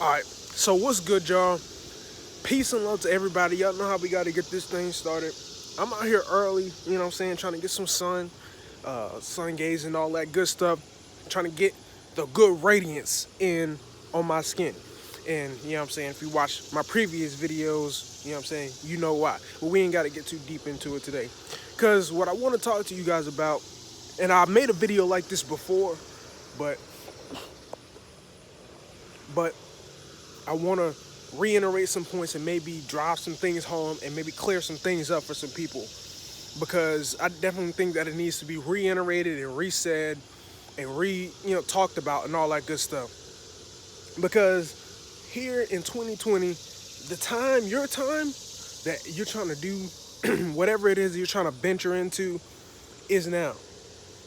Alright, so what's good, y'all? Peace and love to everybody. Y'all know how we got to get this thing started. I'm out here early, you know what I'm saying, trying to get some sun gaze and all that good stuff. Trying to get the good radiance in on my skin. And, you know what I'm saying, if you watch my previous videos, you know what I'm saying, you know why. But we ain't got to get too deep into it today. Because what I want to talk to you guys about, and I made a video like this before, but but I want to reiterate some points and maybe drive some things home and maybe clear some things up for some people, because I definitely think that it needs to be reiterated and resaid and talked about and all that good stuff. Because here in 2020, your time that you're trying to do whatever it is you're trying to venture into is now.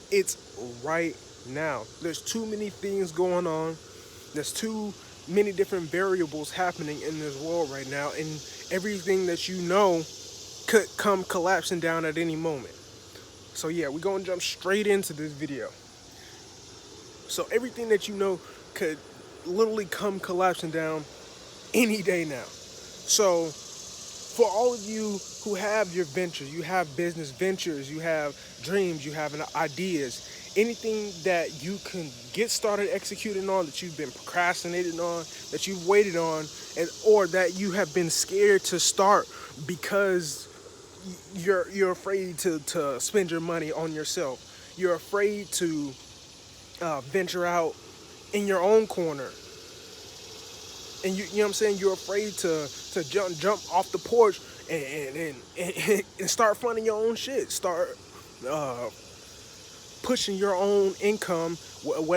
It's right now. There's too many things going on. There's too many different variables happening in this world right now, and everything that you know could come collapsing down at any moment. So yeah, we're gonna jump straight into this video. So everything that you know could literally come collapsing down any day now. So for all of you who have your ventures, you have business ventures, you have dreams, you have ideas, anything that you can get started executing on, that you've been procrastinating on, that you've waited on, or that you have been scared to start because you're afraid to spend your money on yourself. You're afraid to venture out in your own corner, and you know what I'm saying. You're afraid to jump off the porch and start funding your own shit. Start uh, pushing your own income,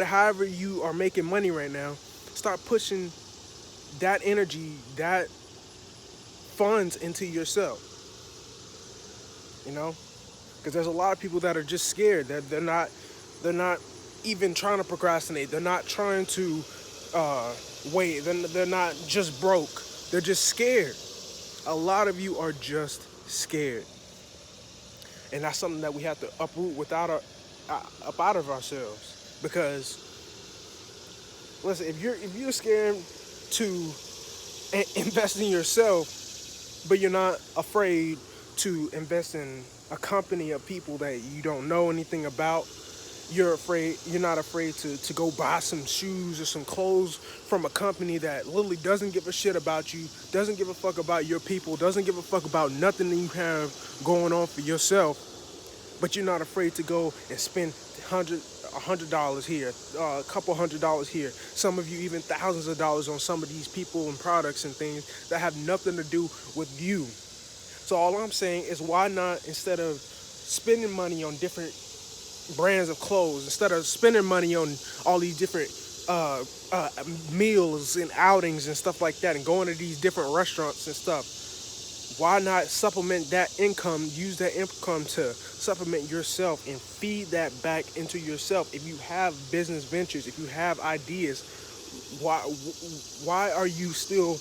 however you are making money right now. Start pushing that energy, that funds into yourself. You know, because there's a lot of people that are just scared. That they're not even trying to procrastinate. They're not trying to wait. They're not just broke. They're just scared. A lot of you are just scared, and that's something that we have to uproot up out of ourselves. Because listen, if you're scared to invest in yourself, but you're not afraid to invest in a company of people that you don't know anything about, you're not afraid to go buy some shoes or some clothes from a company that literally doesn't give a shit about you, doesn't give a fuck about your people, doesn't give a fuck about nothing that you have going on for yourself, but you're not afraid to go and spend $100 here, a couple $100 here, some of you even thousands of dollars on some of these people and products and things that have nothing to do with you. So all I'm saying is, why not, instead of spending money on different brands of clothes, instead of spending money on all these different meals and outings and stuff like that, and going to these different restaurants and stuff, why not supplement that income, use that income to supplement yourself and feed that back into yourself? If you have business ventures, if you have ideas, why are you still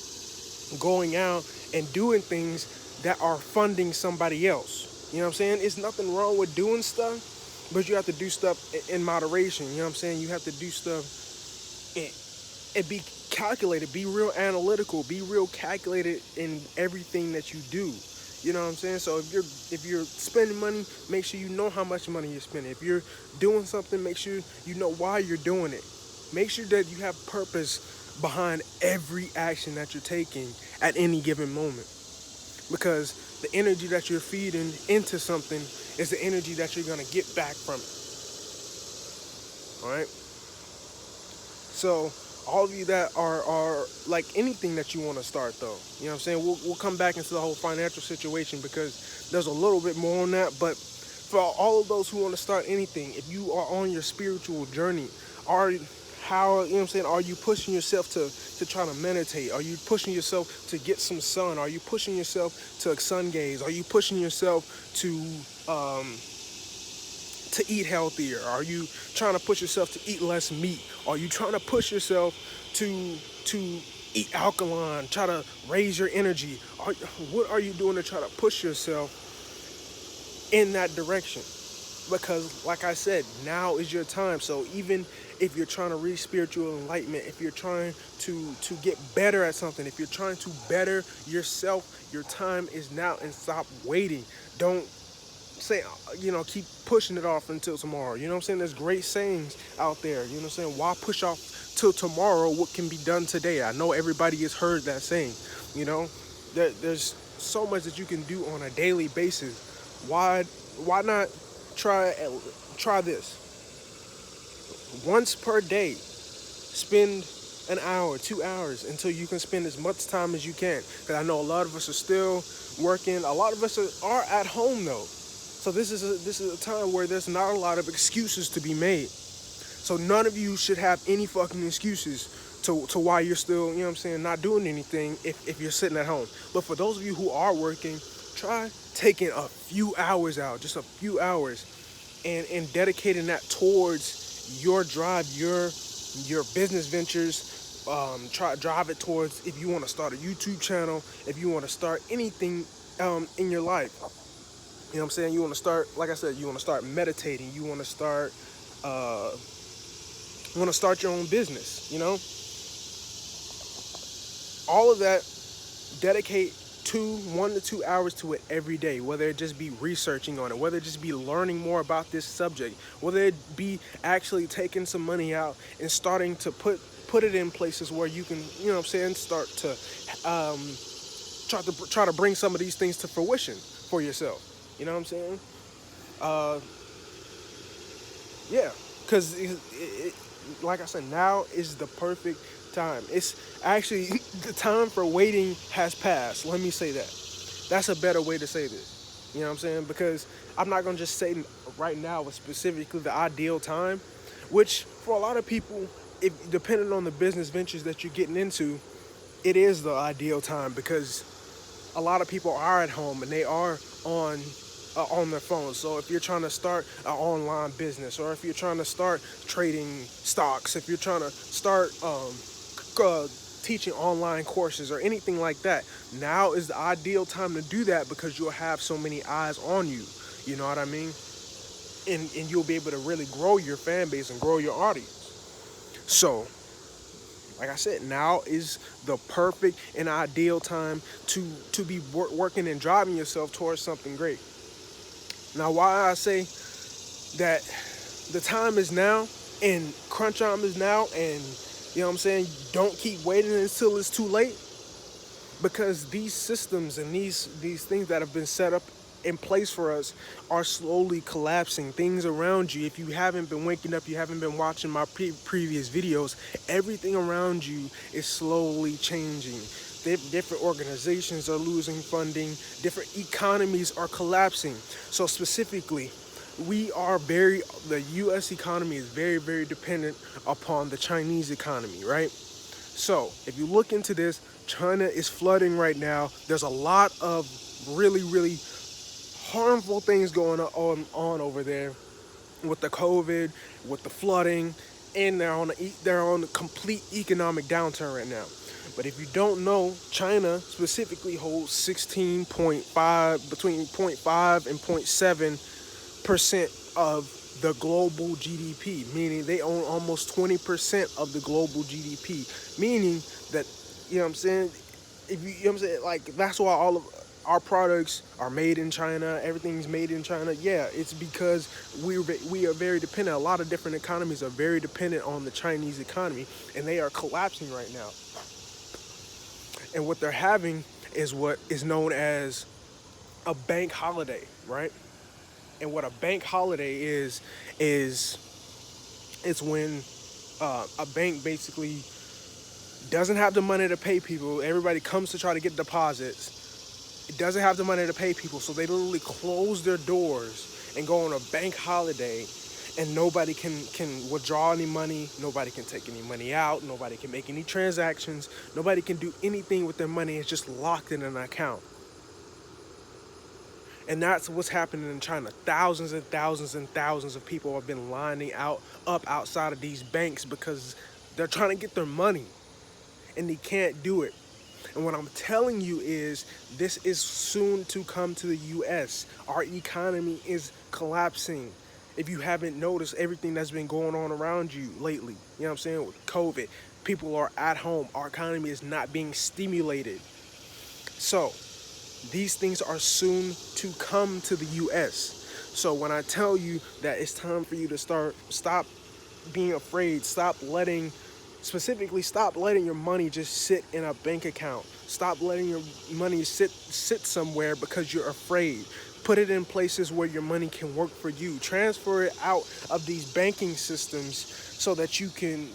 going out and doing things that are funding somebody else? You know what I'm saying? It's nothing wrong with doing stuff, but you have to do stuff in moderation. You know what I'm saying? You have to do stuff and be calculated, be real analytical, be real calculated in everything that you do. You know what I'm saying? So if you're spending money, make sure you know how much money you're spending. If you're doing something, make sure you know why you're doing it. Make sure that you have purpose behind every action that you're taking at any given moment. Because the energy that you're feeding into something is the energy that you're gonna get back from it. Alright? So all of you that are like anything that you want to start, though, you know what I'm saying, we'll come back into the whole financial situation, because there's a little bit more on that. But for all of those who want to start anything, if you are on your spiritual journey, you know what I'm saying, are you pushing yourself to try to meditate? Are you pushing yourself to get some sun? Are you pushing yourself to sun gaze? Are you pushing yourself to eat healthier? Are you trying to push yourself to eat less meat? Are you trying to push yourself to eat alkaline, try to raise your energy? What are you doing to try to push yourself in that direction? Because like I said, now is your time. So even if you're trying to reach spiritual enlightenment, if you're trying to get better at something, if you're trying to better yourself, your time is now, and stop waiting. Don't say, keep pushing it off until tomorrow. You know what I'm saying? There's great sayings out there. You know what I'm saying? Why push off till tomorrow what can be done today? I know everybody has heard that saying. You know, there's so much that you can do on a daily basis. Why not try this once per day? Spend an hour, 2 hours, until you can spend as much time as you can. Because I know a lot of us are still working. A lot of us are at home though. So this is a time where there's not a lot of excuses to be made. So none of you should have any fucking excuses to why you're still, you know what I'm saying, not doing anything if you're sitting at home. But for those of you who are working, try taking a few hours out, just a few hours, and dedicating that towards your drive, your business ventures. Drive it towards, if you want to start a YouTube channel, if you want to start anything in your life. You know what I'm saying? You want to start, like I said, you want to start meditating. You want to start your own business, you know? All of that, dedicate 1 to 2 hours to it every day, whether it just be researching on it, whether it just be learning more about this subject, whether it be actually taking some money out and starting to put it in places where you can, you know what I'm saying, start to try to bring some of these things to fruition for yourself. You know what I'm saying? Yeah, because like I said, now is the perfect time. It's actually the time for waiting has passed. Let me say that. That's a better way to say this. You know what I'm saying? Because I'm not going to just say right now was specifically the ideal time, which for a lot of people, if depending on the business ventures that you're getting into, it is the ideal time, because a lot of people are at home and they are on their phones. So if you're trying to start an online business, or if you're trying to start trading stocks, if you're trying to start teaching online courses or anything like that, now is the ideal time to do that, because you'll have so many eyes on you. You know what I mean? And you'll be able to really grow your fan base and grow your audience. So, like I said, now is the perfect and ideal time to be working and driving yourself towards something great. Now, why I say that the time is now and crunch time is now, and you know what I'm saying, don't keep waiting until it's too late, because these systems and these things that have been set up in place for us are slowly collapsing. Things around you, if you haven't been waking up, you haven't been watching my previous videos, everything around you is slowly changing. Different organizations are losing funding, different economies are collapsing. So specifically, the US economy is very, very dependent upon the Chinese economy, right? So if you look into this, China is flooding right now. There's a lot of really, really harmful things going on over there with the COVID, with the flooding, and they're on a complete economic downturn right now. But if you don't know, China specifically holds 16.5, between 0.5 and 0.7% of the global GDP, meaning they own almost 20% of the global GDP, meaning that, you know what I'm saying, you know what I'm saying, like, that's why all of our products are made in China, everything's made in China. Yeah, it's because we are very dependent. A lot of different economies are very dependent on the Chinese economy, and they are collapsing right now. And what they're having is what is known as a bank holiday, right? And what a bank holiday is it's when a bank basically doesn't have the money to pay people. Everybody comes to try to get deposits. It doesn't have the money to pay people, so they literally close their doors and go on a bank holiday, and nobody can withdraw any money, nobody can take any money out, nobody can make any transactions, nobody can do anything with their money. It's just locked in an account. And that's what's happening in China. Thousands and thousands and thousands of people have been lining up outside of these banks because they're trying to get their money, and they can't do it. And what I'm telling you is, this is soon to come to the US. Our economy is collapsing. If you haven't noticed everything that's been going on around you lately, you know what I'm saying, with COVID, people are at home, our economy is not being stimulated. So these things are soon to come to the US. So when I tell you that it's time for you to stop being afraid, stop letting your money just sit in a bank account. Stop letting your money sit somewhere because you're afraid. Put it in places where your money can work for you. Transfer it out of these banking systems so that you can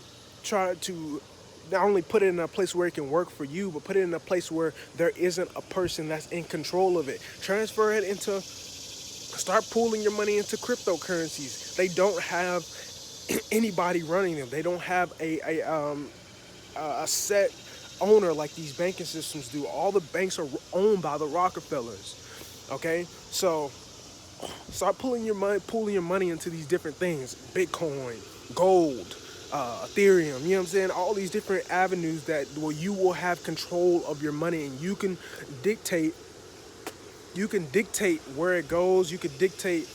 try to not only put it in a place where it can work for you, but put it in a place where there isn't a person that's in control of it. Transfer it into, start pooling your money into cryptocurrencies. They don't have anybody running them. They don't have a set owner like these banking systems do. All the banks are owned by the Rockefellers. Okay, so start pulling your money into these different things: Bitcoin, gold, Ethereum. You know what I'm saying? All these different avenues that where you will have control of your money, and dictate. You can dictate where it goes. You can dictate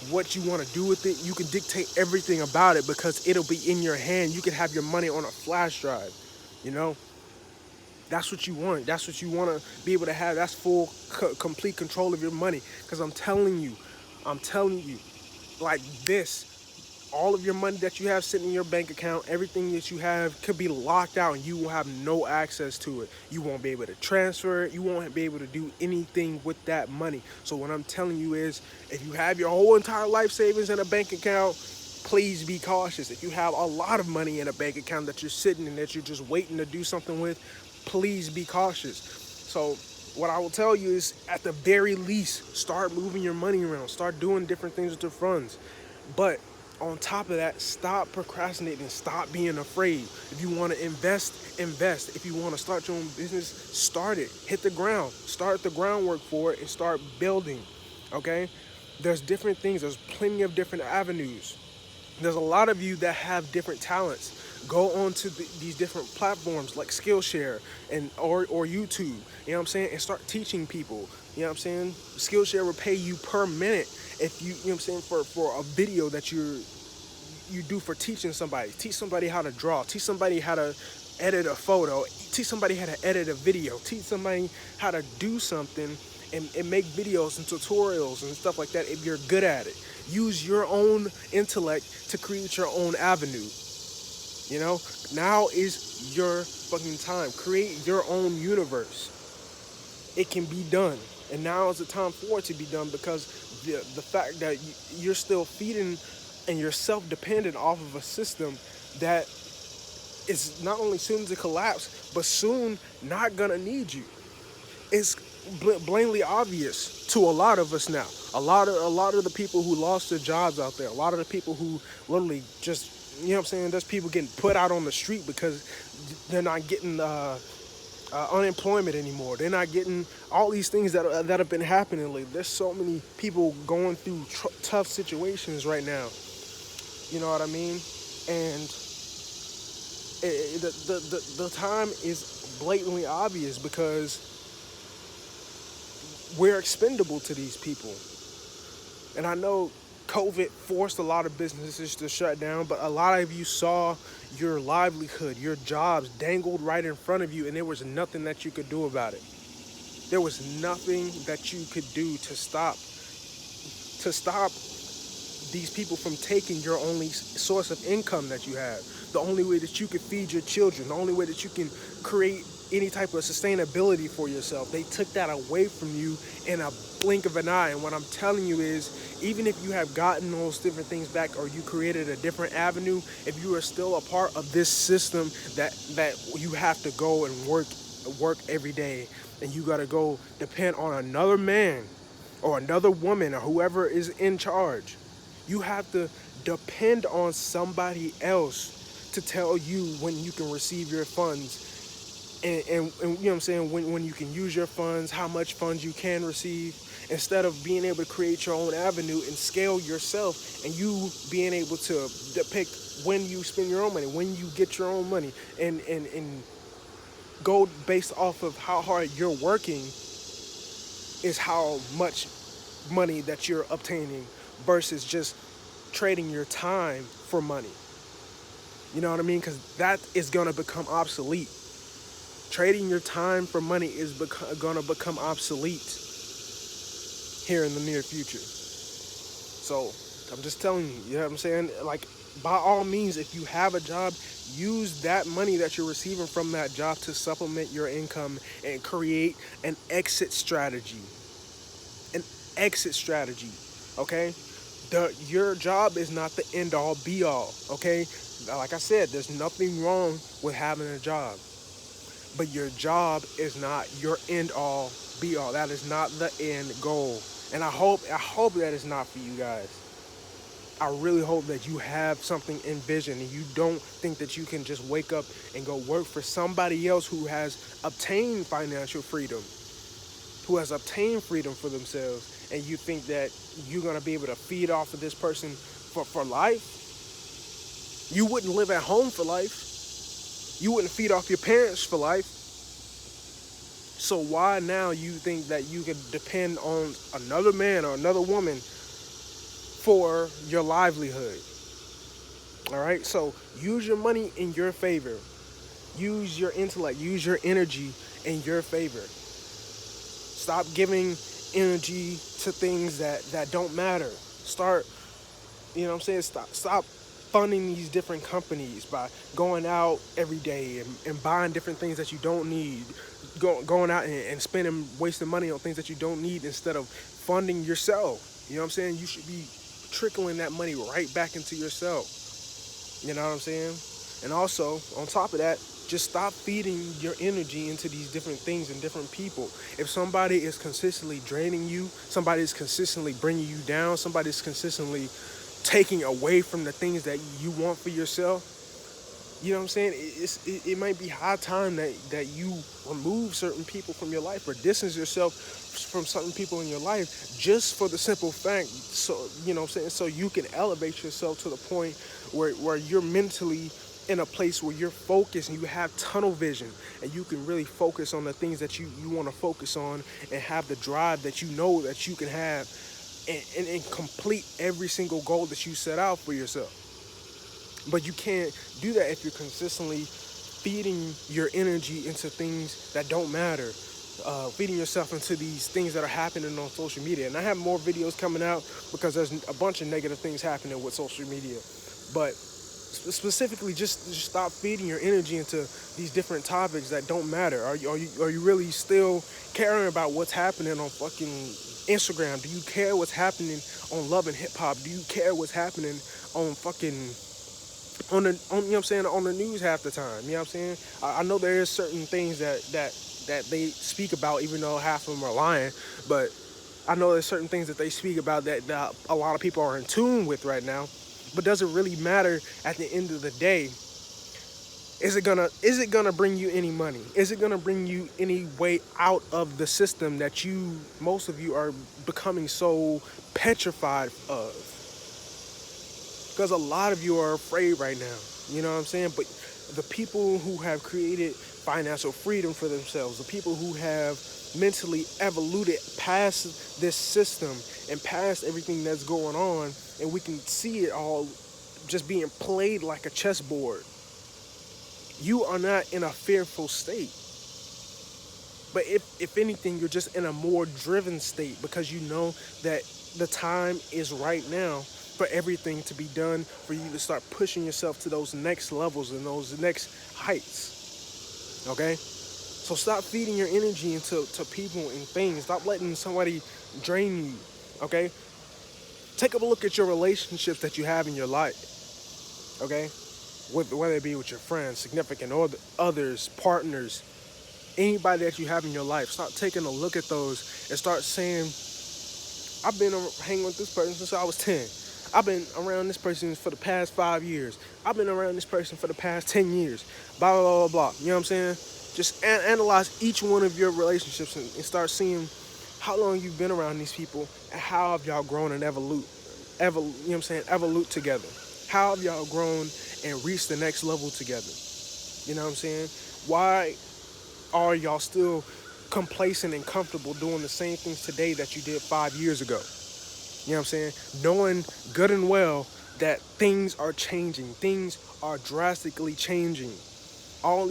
what you want to do with it. You can dictate everything about it because it'll be in your hand. You can have your money on a flash drive. You know, that's what you want. That's what you want to be able to have. That's complete control of your money. Because I'm telling you, like this, all of your money that you have sitting in your bank account, everything that you have could be locked out and you will have no access to it. You won't be able to transfer it. You won't be able to do anything with that money. So what I'm telling you is, if you have your whole entire life savings in a bank account, please be cautious. If you have a lot of money in a bank account that you're sitting in, that you're just waiting to do something with, please be cautious. So what I will tell you is, at the very least, start moving your money around. Start doing different things with your funds. But on top of that, stop procrastinating. Stop being afraid. If you want to invest, invest. If you want to start your own business, start it. Hit the ground. Start the groundwork for it and start building. Okay? There's different things. There's plenty of different avenues. There's a lot of you that have different talents. Go on to these different platforms like Skillshare or YouTube, you know what I'm saying, and start teaching people. You know what I'm saying? Skillshare will pay you per minute if you know what I'm saying, for a video that you do for teaching somebody. Teach somebody how to draw. Teach somebody how to edit a photo. Teach somebody how to edit a video. Teach somebody how to do something and make videos and tutorials and stuff like that if you're good at it. Use your own intellect to create your own avenue. You know, now is your fucking time. Create your own universe. It can be done. And now is the time for it to be done, because the fact that you're still feeding and you're self-dependent off of a system that is not only soon to collapse, but soon not gonna need you. It's blatantly obvious to a lot of us now. A lot of the people who lost their jobs out there, a lot of the people who literally just, you know what I'm saying, there's people getting put out on the street because they're not getting unemployment anymore. They're not getting all these things that have been happening lately. There's so many people going through tough situations right now. You know what I mean? And the time is blatantly obvious, because we're expendable to these people. And I know COVID forced a lot of businesses to shut down, but a lot of you saw your livelihood, your jobs dangled right in front of you, and there was nothing that you could do about it. There was nothing that you could do to stop these people from taking your only source of income that you have. The only way that you can feed your children, the only way that you can create any type of sustainability for yourself. They took that away from you in a blink of an eye. And what I'm telling you is, even if you have gotten those different things back, or you created a different avenue, if you are still a part of this system that you have to go and work every day, and you got to go depend on another man or another woman or whoever is in charge, you have to depend on somebody else to tell you when you can receive your funds. And you know what I'm saying, when you can use your funds, how much funds you can receive, instead of being able to create your own avenue and scale yourself, and you being able to depict when you spend your own money, when you get your own money, and go based off of how hard you're working is how much money that you're obtaining, versus just trading your time for money. You know what I mean? Because that is going to become obsolete. Trading your time for money is going to become obsolete here in the near future. So I'm just telling you, you know what I'm saying? Like, by all means, if you have a job, use that money that you're receiving from that job to supplement your income and create an exit strategy. An exit strategy, okay? Your job is not the end all be all, okay? Like I said, there's nothing wrong with having a job, but your job is not your end all be all. That is not the end goal. And I hope that is not for you guys. I really hope that you have something in vision and you don't think that you can just wake up and go work for somebody else who has obtained financial freedom, who has obtained freedom for themselves, and you think that you're going to be able to feed off of this person for life. You wouldn't live at home for life. You wouldn't feed off your parents for life. So why now you think that you can depend on another man or another woman for your livelihood? All right, so use your money in your favor. Use your intellect, use your energy in your favor. Stop giving energy to things that don't matter. Start, you know what I'm saying? Stop funding these different companies by going out every day and buying different things that you don't need. Going out and spending, wasting money on things that you don't need instead of funding yourself. You know what I'm saying? You should be trickling that money right back into yourself. You know what I'm saying? And also, on top of that, just stop feeding your energy into these different things and different people. If somebody is consistently draining you, somebody is consistently bringing you down, somebody is consistently taking away from the things that you want for yourself, you know what I'm saying? It might be high time that you remove certain people from your life or distance yourself from certain people in your life, just for the simple fact, so you know what I'm saying, so you can elevate yourself to the point where you're mentally in a place where you're focused and you have tunnel vision and you can really focus on the things that you want to focus on and have the drive that you know that you can have and complete every single goal that you set out for yourself. But you can't do that if you're consistently feeding your energy into things that don't matter, feeding yourself into these things that are happening on social media. And I have more videos coming out because there's a bunch of negative things happening with social media. But specifically, just stop feeding your energy into these different topics that don't matter. Are you really still caring about what's happening on fucking Instagram? Do you care what's happening on Love and Hip Hop? Do you care what's happening on fucking on you know what I'm saying, on the news half the time? You know what I'm saying? I know there is certain things that they speak about, even though half of them are lying, but I know there's certain things that they speak about that a lot of people are in tune with right now. But does it really matter at the end of the day? Is it gonna bring you any money? Is it gonna bring you any way out of the system that most of you are becoming so petrified of? Because a lot of you are afraid right now. You know what I'm saying? But the people who have created financial freedom for themselves, the people who have mentally evoluted past this system and past everything that's going on, and we can see it all just being played like a chessboard. You are not in a fearful state. But if anything, you're just in a more driven state because you know that the time is right now for everything to be done, for you to start pushing yourself to those next levels and those next heights. Okay? So stop feeding your energy into people and things. Stop letting somebody drain you. Okay? Take a look at your relationships that you have in your life. Okay? Whether it be with your friends, significant others, partners, anybody that you have in your life. Start taking a look at those and start saying, I've been hanging with this person since I was 10. I've been around this person for the past 5 years. I've been around this person for the past 10 years. Blah, blah, blah, blah. You know what I'm saying? Just analyze each one of your relationships and start seeing how long you've been around these people and how have y'all grown and evolute. You know what I'm saying? Evolute together. How have y'all grown and reached the next level together? You know what I'm saying? Why are y'all still complacent and comfortable doing the same things today that you did 5 years ago? You know what I'm saying? Knowing good and well that things are changing. Things are drastically changing. All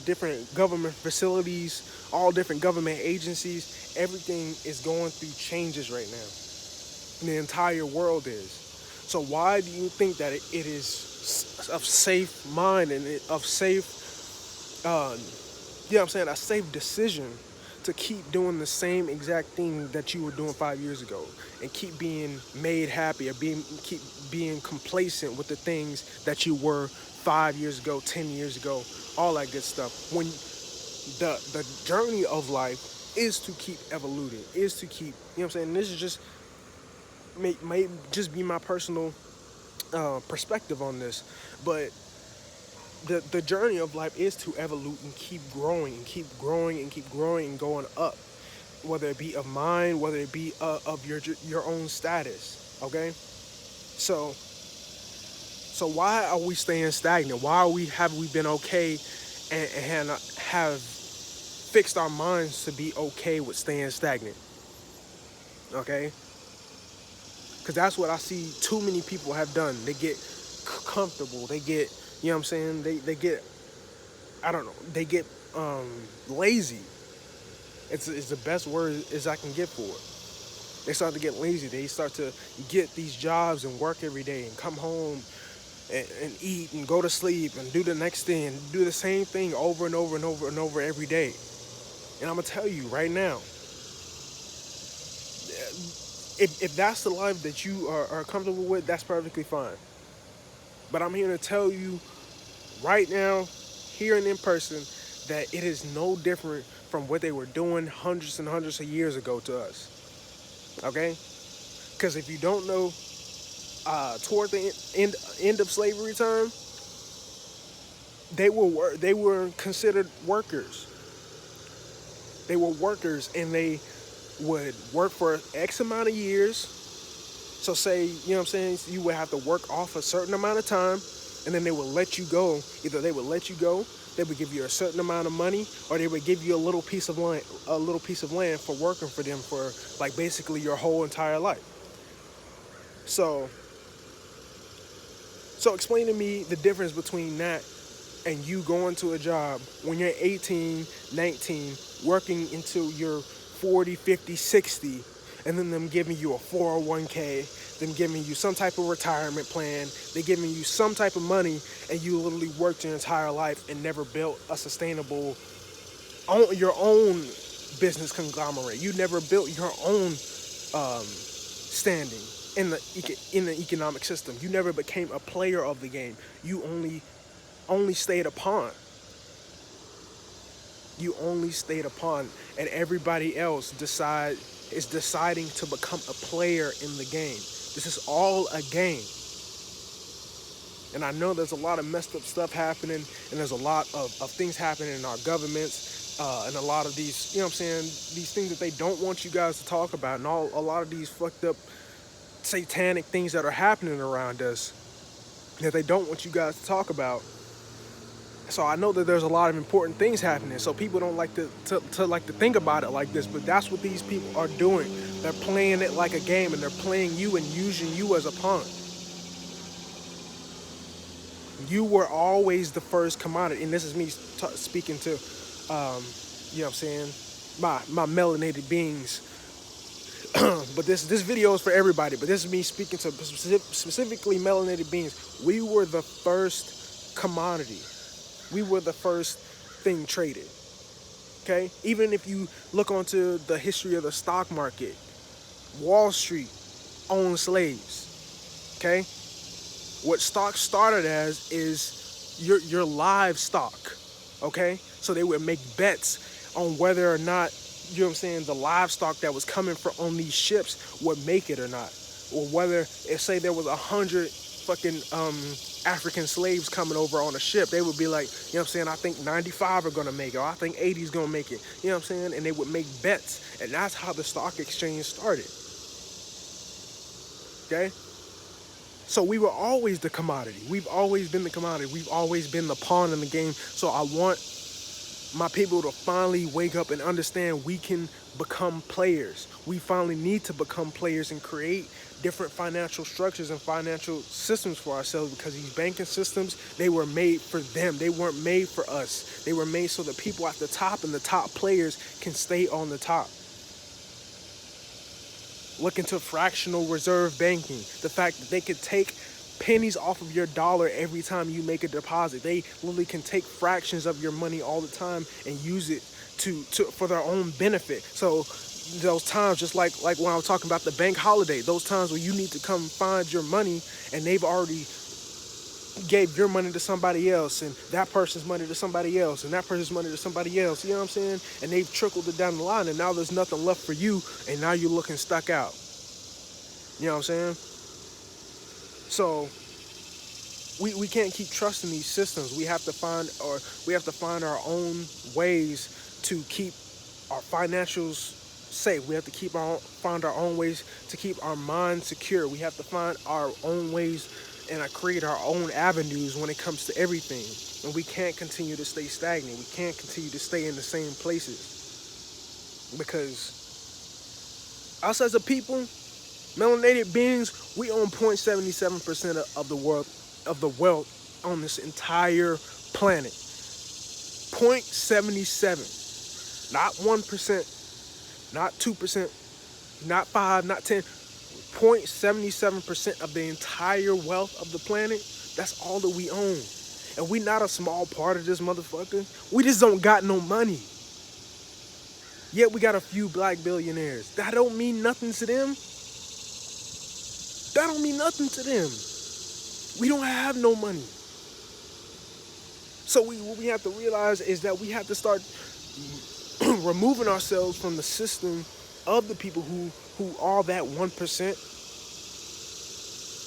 different government facilities, all different government agencies, everything is going through changes right now. The entire world is. So why do you think that it is of safe mind and of safe, you know what I'm saying, a safe decision to keep doing the same exact thing that you were doing 5 years ago and keep being made happy or keep being complacent with the things that you were 5 years ago, 10 years ago, all that good stuff. When the journey of life is to keep evoluting, is to keep, you know what I'm saying. This is just may just be my personal perspective on this, but the journey of life is to evolve and keep growing and keep growing and keep growing and going up, whether it be of mind, whether it be of your own status. Okay, so why are we staying stagnant? Why have we been okay and have fixed our minds to be okay with staying stagnant? Okay, because that's what I see too many people have done. They get comfortable. They get, you know what I'm saying, they get, I don't know, they get lazy. It's the best word as I can get for it. They start to get lazy. They start to get these jobs and work every day and come home and eat and go to sleep and do the next thing and do the same thing over and over and over and over every day. And I'm gonna tell you right now, if that's the life that you are comfortable with, that's perfectly fine. But I'm here to tell you right now, here and in person, that it is no different from what they were doing hundreds and hundreds of years ago to us. Okay? Because if you don't know, toward the end of slavery time, they were considered workers. They were workers, and they would work for X amount of years. So say, you know what I'm saying, you would have to work off a certain amount of time, and then they would let you go. Either they would let you go, they would give you a certain amount of money, or they would give you a little piece of land for working for them for like basically your whole entire life. So explain to me the difference between that and you going to a job when you're 18, 19, working until you're 40, 50, 60, and then them giving you a 401k, them giving you some type of retirement plan, they giving you some type of money, and you literally worked your entire life and never built a sustainable, your own business conglomerate. You never built your own standing in the economic system. You never became a player of the game. You only stayed a pawn. You only stayed a pawn, and everybody else is deciding to become a player in the game. This is all a game. And I know there's a lot of messed up stuff happening, and there's a lot of things happening in our governments, and a lot of these, you know what I'm saying, these things that they don't want you guys to talk about, and a lot of these fucked up satanic things that are happening around us that they don't want you guys to talk about. So I know that there's a lot of important things happening. So people don't like to think about it like this, but that's what these people are doing. They're playing it like a game, and they're playing you and using you as a pawn. You were always the first commodity, and this is me speaking to, you know what I'm saying, my melanated beings. But this video is for everybody. But this is me speaking to specifically melanated beings. We were the first commodity. We were the first thing traded. Okay? Even if you look onto the history of the stock market, Wall Street owned slaves. Okay? What stock started as is your livestock. Okay? So they would make bets on whether or not, you know what I'm saying, the livestock that was coming on these ships would make it or not. Or whether, if say there was 100 fucking African slaves coming over on a ship, they would be like, you know what I'm saying, I think 95 are gonna make it, or I think 80 is gonna make it. You know what I'm saying? And they would make bets. And that's how the stock exchange started. Okay? So we were always the commodity. We've always been the commodity. We've always been the pawn in the game. So I want my people to finally wake up and understand we can become players. We finally need to become players and create different financial structures and financial systems for ourselves, because these banking systems, they were made for them. They weren't made for us. They were made so that people at the top and the top players can stay on the top. Look into fractional reserve banking. The fact that they could take pennies off of your dollar every time you make a deposit. They literally can take fractions of your money all the time and use it to for their own benefit. So those times, just like when I was talking about the bank holiday, those times where you need to come find your money and they've already gave your money to somebody else, and that person's money to somebody else, and that person's money to somebody else, you know what I'm saying? And they've trickled it down the line, and now there's nothing left for you, and now you're looking stuck out. You know what I'm saying? So we can't keep trusting these systems. We have to find our own ways to keep our financials safe. We have to find our own ways to keep our mind secure. We have to find our own ways and create our own avenues when it comes to everything. And we can't continue to stay stagnant. We can't continue to stay in the same places, because us as a people, melanated beings, we own 0.77% of the wealth on this entire planet. 0.77, not 1%, not 2%, not 5, not 10. 0.77% of the entire wealth of the planet. That's all that we own. And we not a small part of this motherfucker. We just don't got no money. Yet we got a few black billionaires. That don't mean nothing to them. That don't mean nothing to them. We don't have no money. So what we have to realize is that we have to start removing ourselves from the system of the people who are that 1%,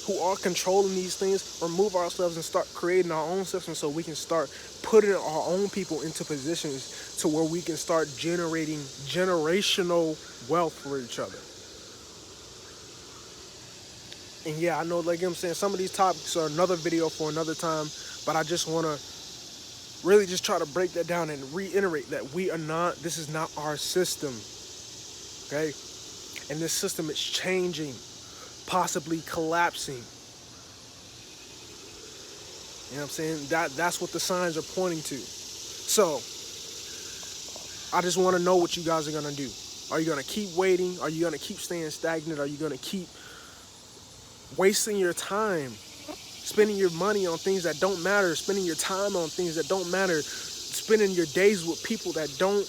who are controlling these things. Remove ourselves and start creating our own system, so we can start putting our own people into positions to where we can start generating generational wealth for each other. And yeah, I know, like I'm saying, some of these topics are another video for another time, but I just want to really just try to break that down and reiterate that this is not our system, okay? And this system is changing, possibly collapsing. You know what I'm saying? That's what the signs are pointing to. So, I just want to know what you guys are going to do. Are you going to keep waiting? Are you going to keep staying stagnant? Are you going to keep wasting your time, spending your money on things that don't matter, spending your time on things that don't matter, spending your days with people that don't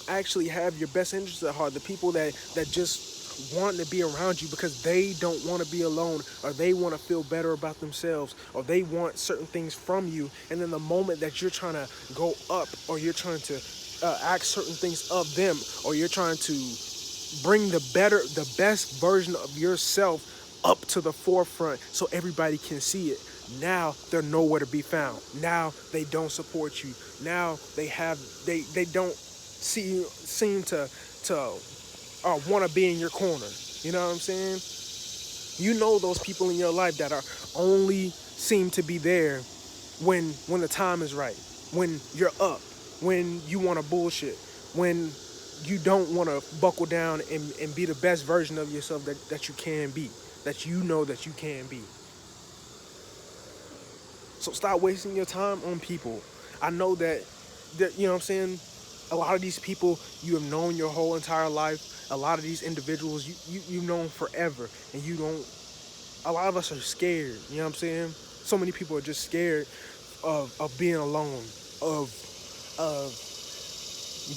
actually have your best interests at heart, the people that just want to be around you because they don't want to be alone, or they want to feel better about themselves, or they want certain things from you, and then the moment that you're trying to go up, or you're trying to ask certain things of them, or you're trying to bring the best version of yourself up to the forefront so everybody can see it, now they're nowhere to be found. Now they don't support you. Now they don't seem to want to be in your corner. You know what I'm saying? You know those people in your life that are only seem to be there when the time is right, when you're up, when you want to bullshit, when you don't want to buckle down and be the best version of yourself that you can be, that you know that you can be. So stop wasting your time on people. I know that you know what I'm saying, a lot of these people you have known your whole entire life. A lot of these individuals you've known forever, and a lot of us are scared, you know what I'm saying? So many people are just scared of being alone, of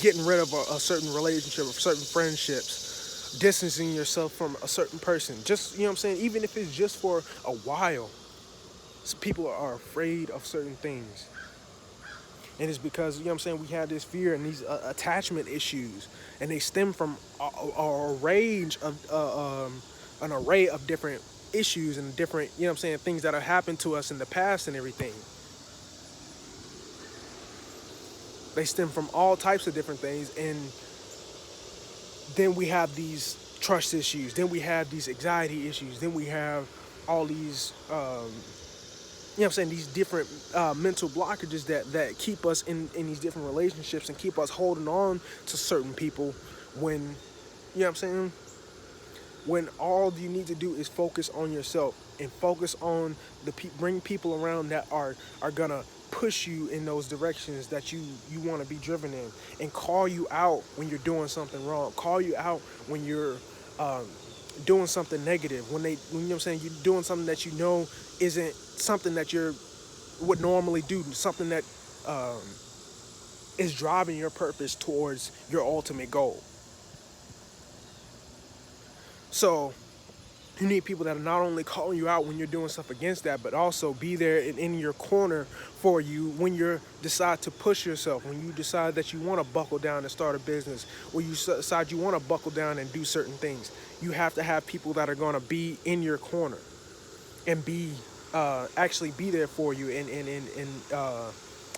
getting rid of a certain relationship, of certain friendships, distancing yourself from a certain person. Just, you know what I'm saying? Even if it's just for a while. So people are afraid of certain things. And it's because, you know what I'm saying, we have this fear and these attachment issues. And they stem from an array of different issues and different, you know what I'm saying, things that have happened to us in the past and everything. They stem from all types of different things. And then we have these trust issues. Then we have these anxiety issues. Then we have all these, you know what I'm saying, these different mental blockages that keep us in these different relationships and keep us holding on to certain people when, you know what I'm saying, when all you need to do is focus on yourself and focus on bring people around that are gonna push you in those directions that you want to be driven in, and call you out when you're doing something wrong, call you out when you're um, doing something negative, when you know what I'm saying, you're doing something that you know isn't something that you're would normally do, something that um, is driving your purpose towards your ultimate goal. So you need people that are not only calling you out when you're doing stuff against that, but also be there in your corner for you when you decide to push yourself, when you decide that you want to buckle down and start a business, when you decide you want to buckle down and do certain things. You have to have people that are going to be in your corner and be actually be there for you and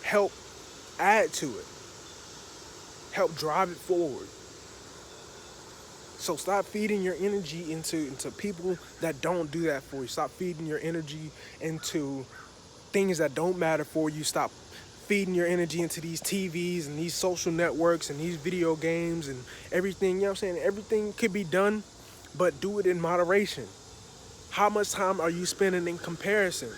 help add to it, help drive it forward. So stop feeding your energy into people that don't do that for you. Stop feeding your energy into things that don't matter for you. Stop feeding your energy into these TVs and these social networks and these video games and everything. You know what I'm saying? Everything could be done, but do it in moderation. How much time are you spending in comparison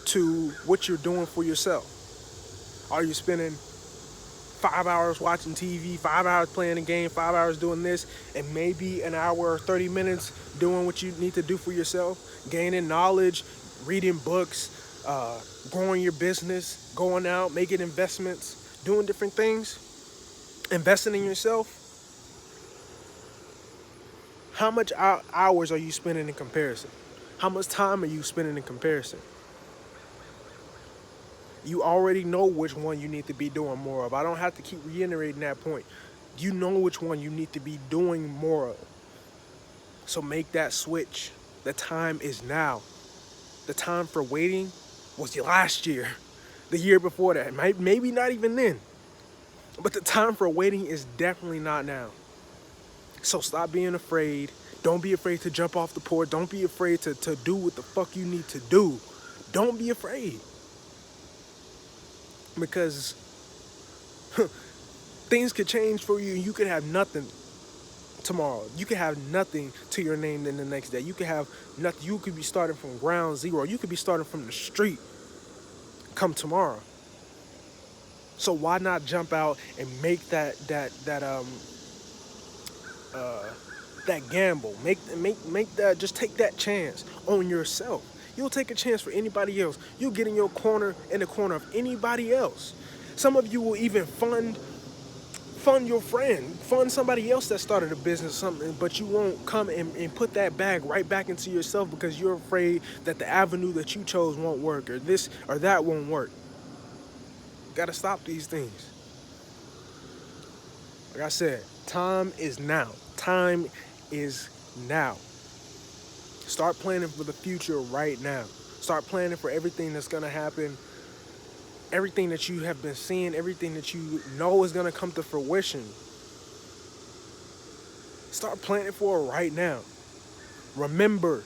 to what you're doing for yourself? Are you spending 5 hours watching TV, 5 hours playing a game, 5 hours doing this, and maybe an hour or 30 minutes doing what you need to do for yourself, gaining knowledge, reading books, growing your business, going out, making investments, doing different things, investing in yourself? How much hours are you spending in comparison? How much time are you spending in comparison? You already know which one you need to be doing more of. I don't have to keep reiterating that point. You know which one you need to be doing more of. So make that switch. The time is now. The time for waiting was last year, the year before that. Maybe not even then. But the time for waiting is definitely not now. So stop being afraid. Don't be afraid to jump off the porch. Don't be afraid to do what the fuck you need to do. Don't be afraid. Because things could change for you and you could have nothing tomorrow. You could have nothing to your name in the next day. You could have nothing. You could be starting from ground zero. You could be starting from the street come tomorrow. So why not jump out and make that gamble? Make that, just take that chance on yourself. You'll take a chance for anybody else. You'll get in the corner of anybody else. Some of you will even fund your friend, fund somebody else that started a business or something, but you won't come and put that bag right back into yourself because you're afraid that the avenue that you chose won't work, or this or that won't work. Gotta stop these things. Like I said, time is now. Time is now. Start planning for the future right now. Start planning for everything that's gonna happen, everything that you have been seeing, everything that you know is gonna come to fruition. Start planning for it right now. Remember,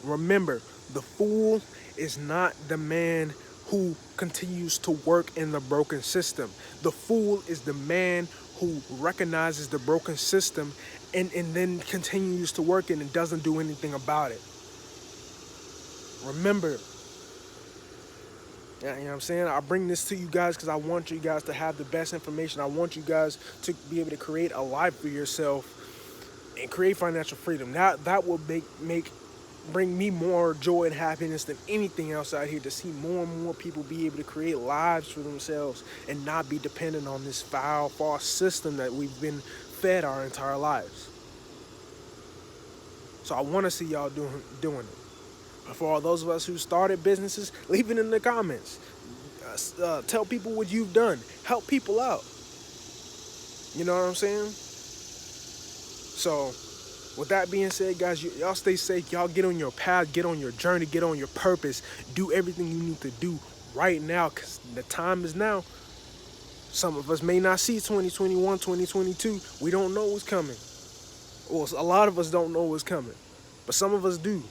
the fool is not the man who continues to work in the broken system. The fool is the man who recognizes the broken system and then continues to work in and doesn't do anything about it. Remember, you know what I'm saying? I bring this to you guys because I want you guys to have the best information. I want you guys to be able to create a life for yourself and create financial freedom. That will bring me more joy and happiness than anything else out here, to see more and more people be able to create lives for themselves and not be dependent on this foul, false system that we've been fed our entire lives. So I want to see y'all doing it. But for all those of us who started businesses, leave it in the comments. Tell people what you've done. Help people out. You know what I'm saying? So with that being said, guys, y'all stay safe. Y'all get on your path, get on your journey, get on your purpose. Do everything you need to do right now, because the time is now. Some of us may not see 2021, 2022. We don't know what's coming. Well, a lot of us don't know what's coming, but some of us do.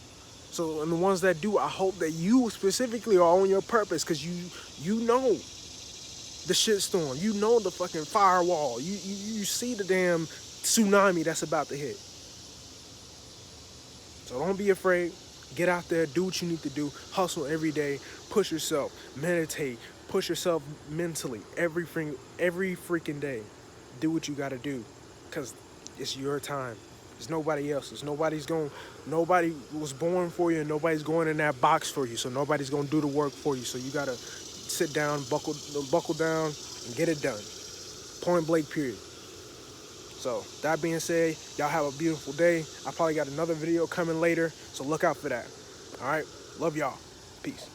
So, and the ones that do, I hope that you specifically are on your purpose, because you know the shitstorm. You know the fucking firewall. You see the damn tsunami that's about to hit. So don't be afraid. Get out there, do what you need to do. Hustle every day. Push yourself. Meditate. Push yourself mentally every freaking day. Do what you got to do, because it's your time. It's nobody else's. Nobody was born for you, and nobody's going in that box for you. So nobody's gonna do the work for you. So you gotta sit down, buckle down, and get it done. Point blank. Period. So that being said, y'all have a beautiful day. I probably got another video coming later, so look out for that. All right, love y'all. Peace.